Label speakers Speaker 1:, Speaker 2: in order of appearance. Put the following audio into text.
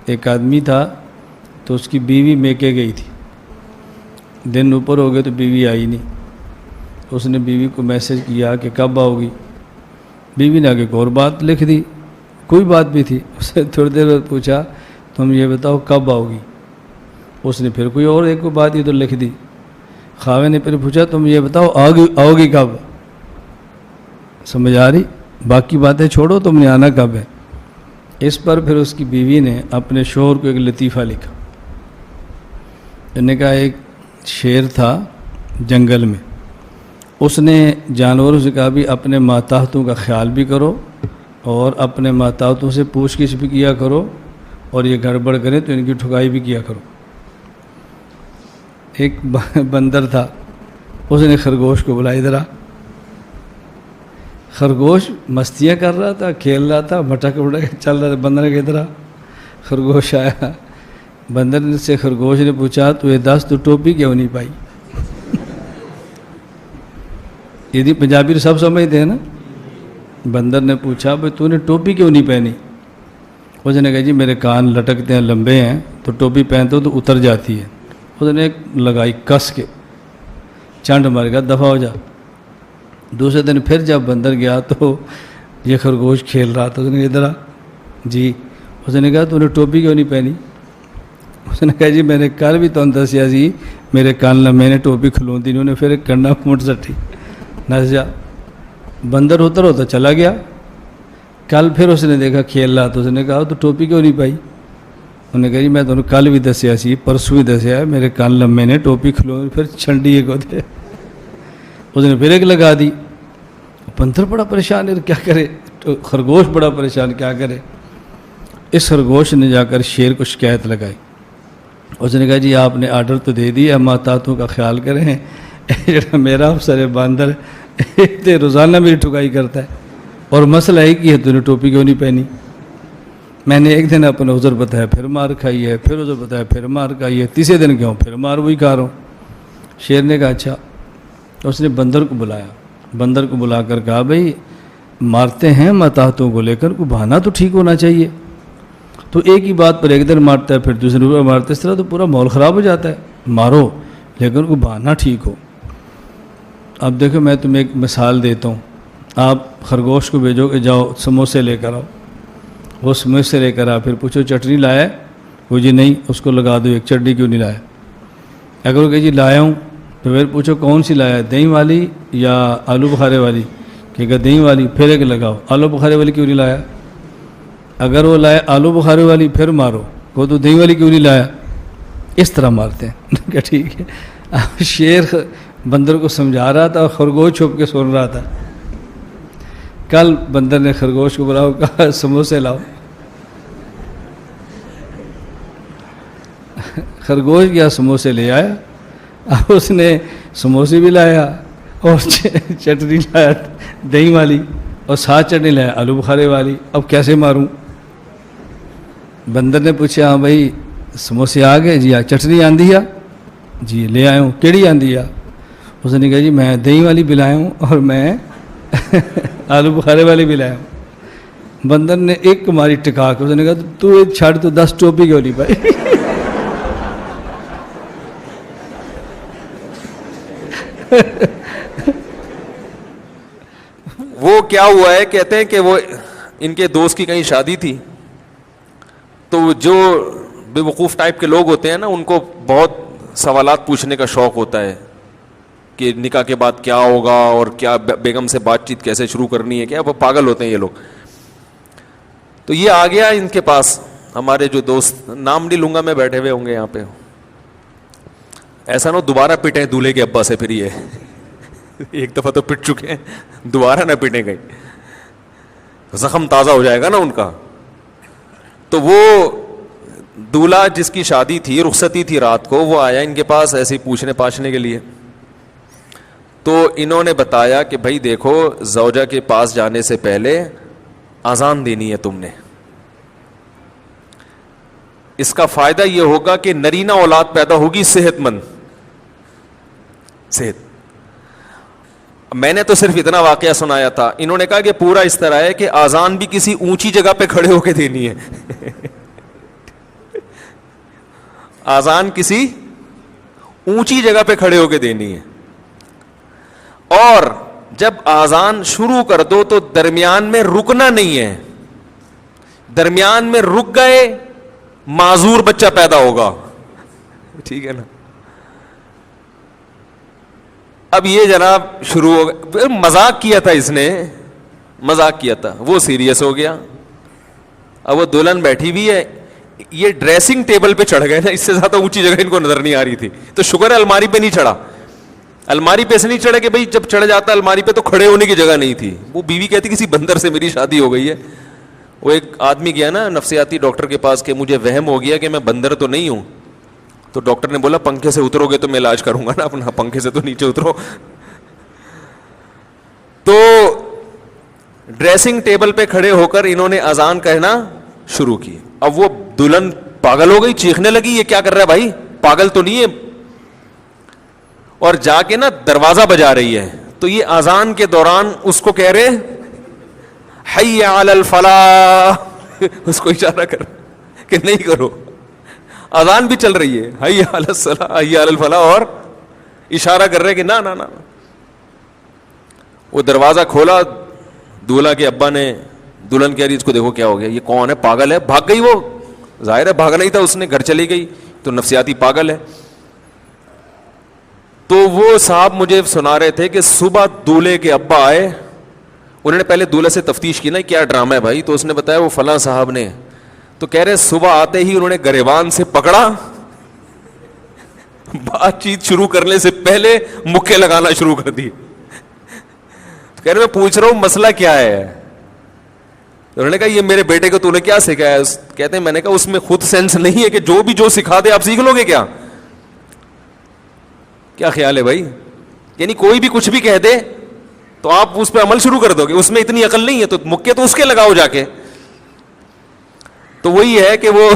Speaker 1: ایک آدمی تھا تو اس کی بیوی میکے گئی تھی، دن اوپر ہو گئے تو بیوی آئی نہیں. اس نے بیوی کو میسج کیا کہ کب آؤ گی. بیوی نے آگے ایک اور بات لکھ دی، کوئی بات بھی تھی. اس نے تھوڑی دیر بعد پوچھا تم یہ بتاؤ کب آؤ گی. اس نے پھر کوئی اور ایک بات ادھر لکھ دی. خاوند نے پھر پوچھا تم یہ بتاؤ آؤ گی کب. سمجھ آ رہی؟ باقی باتیں چھوڑو، تم نے آنا کب ہے. اس پر پھر اس کی بیوی نے اپنے شوہر کو ایک لطیفہ لکھا. انہوں نے کہا ایک شیر تھا جنگل میں، اس نے جانوروں سے کہا بھی اپنے ماتحتوں کا خیال بھی کرو اور اپنے ماتحتوں سے پوچھ گچھ بھی کیا کرو، اور یہ گڑبڑ کریں تو ان کی ٹھکائی بھی کیا کرو. ایک بندر تھا، اس نے خرگوش کو بلایا. ادھر آ. خرگوش مستیاں کر رہا تھا، کھیل رہا تھا، بھٹک چل رہا تھا. بندر نے کہا ادھر آ. خرگوش آیا. بندر سے خرگوش نے پوچھا تو یہ دس تو ٹوپی کیوں نہیں پائی. یہ پنجابی تو سب سمجھتے ہیں نا. بندر نے پوچھا بھائی تو نے ٹوپی کیوں نہیں پہنی. اس نے کہا جی میرے کان لٹکتے ہیں، لمبے ہیں، تو ٹوپی پہنتے ہو تو اتر جاتی ہے. اس نے لگائی کس کے، چانڈ مار گیا، دفع ہو جا. دوسرے دن پھر جب بندر گیا تو یہ خرگوش کھیل رہا تھا. اس نے کہا ادھر آ. جی. اس نے کہا تو نے ٹوپی کیوں نہیں پہنی. اس نے کہا جی میں نے کل بھی تو دسیا جی میرے کان لمبے نے، ٹوپی کھلوتی انہوں نے پھر کنڈا مٹ سٹی نس جا. بندر اتر ہوتا چلا گیا. کل پھر اس نے دیکھا کھیل رہا تو اس نے کہا تو ٹوپی کیوں نہیں پائی. انہوں نے کہا جی میں تو کل بھی دسیا سی، پرسوں بھی دسیا ہے، میرے کان لمبے نے، ٹوپی کھلو. پھر چھنڈی کو دے. اس نے پھر ایک لگا دی. بندر بڑا پریشان ہے، کیا کرے. خرگوش بڑا پریشان، کیا کرے. اس خرگوش نے جا کر شیر کو شکایت لگائی. اس نے کہا جی آپ نے آرڈر تو دے دیا، ماتحتوں کا خیال کریں. جڑا میرا افسر ہے باندر روزانہ میری ٹھکائی کرتا ہے، اور مسئلہ ایک ہی ہے تو نے ٹوپی کیوں نہیں پہنی. میں نے ایک دن اپنا عذر بتایا پھر مار کھائی ہے، پھر عذر بتایا پھر مار کھائی ہے، تیسرے دن کیوں پھر مار وہی کھا رہا ہوں. شیر نے کہا اچھا. اس نے بندر کو بلایا. بندر کو بلا کر کہا بھائی مارتے ہیں ماتحتوں کو لے کر، کو بہانا تو ٹھیک ہونا چاہیے. تو ایک ہی بات پر ایک دن مارتا ہے پھر دوسرے بار مارتا ہے، اس طرح تو پورا ماحول خراب ہو جاتا ہے. مارو لیکن کو بہانا ٹھیک ہو. اب دیکھو میں تمہیں ایک مثال دیتا ہوں. آپ خرگوش کو بھیجو کہ جاؤ سموسے لے کر آؤ. وہ سموسے لے کر آ، پھر پوچھو چٹنی لایا ہے؟ وہ جی نہیں. اس کو لگا دو ایک. چٹنی کیوں نہیں لایا؟ اگر وہ کہ جی لایا ہوں تو پھر پوچھو کون سی لایا ہے، دہی والی یا آلو بخارے والی؟ کہ دہی والی. پھر ایک لگاؤ آلو بخارے والی کیوں نہیں لایا. اگر وہ لائے آلو بخارے والی پھر مارو، وہ تو دہی والی کیوں نہیں لایا. اس طرح مارتے ہیں. کہ ٹھیک ہے. اب شیر بندر کو سمجھا رہا تھا اور خرگوش چھپ کے سن رہا تھا. کل بندر نے خرگوش کو بلاؤ، کہا سموسے لاؤ. خرگوش گیا سموسے لے آیا. اب اس نے سموسے بھی لایا اور چٹنی لایا دہی والی، اور ساتھ چٹنی لایا آلو بخارے والی. اب کیسے ماروں. بندر نے پوچھا ہاں بھائی سموسے آ گئے؟ جی چٹنی آندھی ہے؟ جی لے آیا ہوں. کیڑی آندھی ہے؟ اس نے کہا جی میں دہی والی بھی لایا ہوں اور میں آلو بخارے والی بھی لایا ہوں. بندر نے ایک ماری ٹکا کے. اس نے کہا تو ایک چھڑ تو 10 ٹوپی کیوں نہیں پائی.
Speaker 2: وہ کیا ہوا ہے، کہتے ہیں کہ وہ ان کے دوست کی کہیں شادی تھی، تو جو بے وقوف ٹائپ کے لوگ ہوتے ہیں نا، ان کو بہت سوالات پوچھنے کا شوق ہوتا ہے کہ نکاح کے بعد کیا ہوگا اور کیا بیگم سے بات چیت کیسے شروع کرنی ہے. کیا وہ پاگل ہوتے ہیں یہ لوگ. تو یہ آ گیا ان کے پاس. ہمارے جو دوست، نام نہیں لوں گا میں، بیٹھے ہوئے ہوں گے یہاں پہ. ایسا نہ دوبارہ پٹیں دولہے کے ابا سے. پھر یہ ایک دفعہ تو پٹ چکے ہیں، دوبارہ نہ پٹیں گئی، زخم تازہ ہو جائے گا نا ان کا. تو وہ دولہا جس کی شادی تھی، رخصتی تھی رات کو، وہ آیا ان کے پاس ایسے ہی پوچھنے پاچھنے کے لیے. تو انہوں نے بتایا کہ بھائی دیکھو، زوجہ کے پاس جانے سے پہلے اذان دینی ہے تم نے. اس کا فائدہ یہ ہوگا کہ نرینہ اولاد پیدا ہوگی صحت مند. صحت. میں نے تو صرف اتنا واقعہ سنایا تھا. انہوں نے کہا کہ پورا اس طرح ہے کہ اذان بھی کسی اونچی جگہ پہ کھڑے ہو کے دینی ہے. آزان کسی اونچی جگہ پہ کھڑے ہو کے دینی ہے, اور جب آزان شروع کر دو تو درمیان میں رکنا نہیں ہے. درمیان میں رک گئے معذور بچہ پیدا ہوگا, ٹھیک ہے نا. اب یہ جناب شروع ہو گیا, مذاق کیا تھا اس نے, مذاق کیا تھا, وہ سیریس ہو گیا. اب وہ دلہن بیٹھی بھی ہے, یہ ڈریسنگ ٹیبل پہ چڑھ گئے نا, اس سے زیادہ اونچی جگہ ان کو نظر نہیں آ رہی تھی, تو شکر ہے الماری پہ نہیں چڑھا. الماری پہ سے نہیں چڑھے کہ بھائی جب چڑھ جاتا الماری پہ تو کھڑے ہونے کی جگہ نہیں تھی. وہ بیوی کہتی کسی بندر سے میری شادی ہو گئی ہے. وہ ایک آدمی گیا نا نفسیاتی ڈاکٹر کے پاس کہ مجھے وہم ہو گیا کہ میں بندر تو نہیں ہوں. تو ڈاکٹر نے بولا پنکھے سے اترو گے تو میں علاج کروں گا نا اپنا, پنکھے سے تو نیچے اترو. تو ڈریسنگ ٹیبل پہ کھڑے ہو کر انہوں نے اذان کہنا شروع کی. اب وہ دلہن پاگل ہو گئی, چیخنے لگی یہ کیا کر رہا ہے بھائی, پاگل تو نہیں ہے, اور جا کے نا دروازہ بجا رہی ہے. تو یہ اذان کے دوران اس کو کہہ رہے حی علی الفلاح, اس کو اشارہ کر کہ نہیں کرو. اذان بھی چل رہی ہے, حی علی الصلاح حی علی الفلاح, اور اشارہ کر رہے کہ نہ نہ نہ. وہ دروازہ کھولا, دولہا کے ابا نے, دلہن کہہ رہی اس کو دیکھو کیا ہو گیا, یہ کون ہے, پاگل ہے. بھاگ گئی, وہ ظاہر ہے بھاگنا ہی تھا اس نے, گھر چلی گئی, تو نفسیاتی پاگل ہے. تو وہ صاحب مجھے سنا رہے تھے کہ صبح دولہے کے ابا آئے, انہوں نے پہلے دولہے سے تفتیش کی نا کیا ڈرامہ ہے بھائی, تو اس نے بتایا وہ فلاں صاحب نے. تو کہہ رہے صبح آتے ہی انہوں نے گریبان سے پکڑا, بات چیت شروع کرنے سے پہلے مکے لگانا شروع کر دی. کہہ رہے میں پوچھ رہا ہوں مسئلہ کیا ہے. انہوں نے کہا یہ میرے بیٹے کو تو نے کیا سکھایا. کہتے ہیں میں نے کہا اس میں خود سینس نہیں ہے کہ جو بھی جو سکھا دے آپ سیکھ لو گے کیا, کیا خیال ہے بھائی. یعنی کوئی بھی کچھ بھی کہہ دے تو آپ اس پہ عمل شروع کر دو گے, اس میں اتنی عقل نہیں ہے, تو مکے تو اس کے لگاؤ جا کے. تو وہی ہے کہ وہ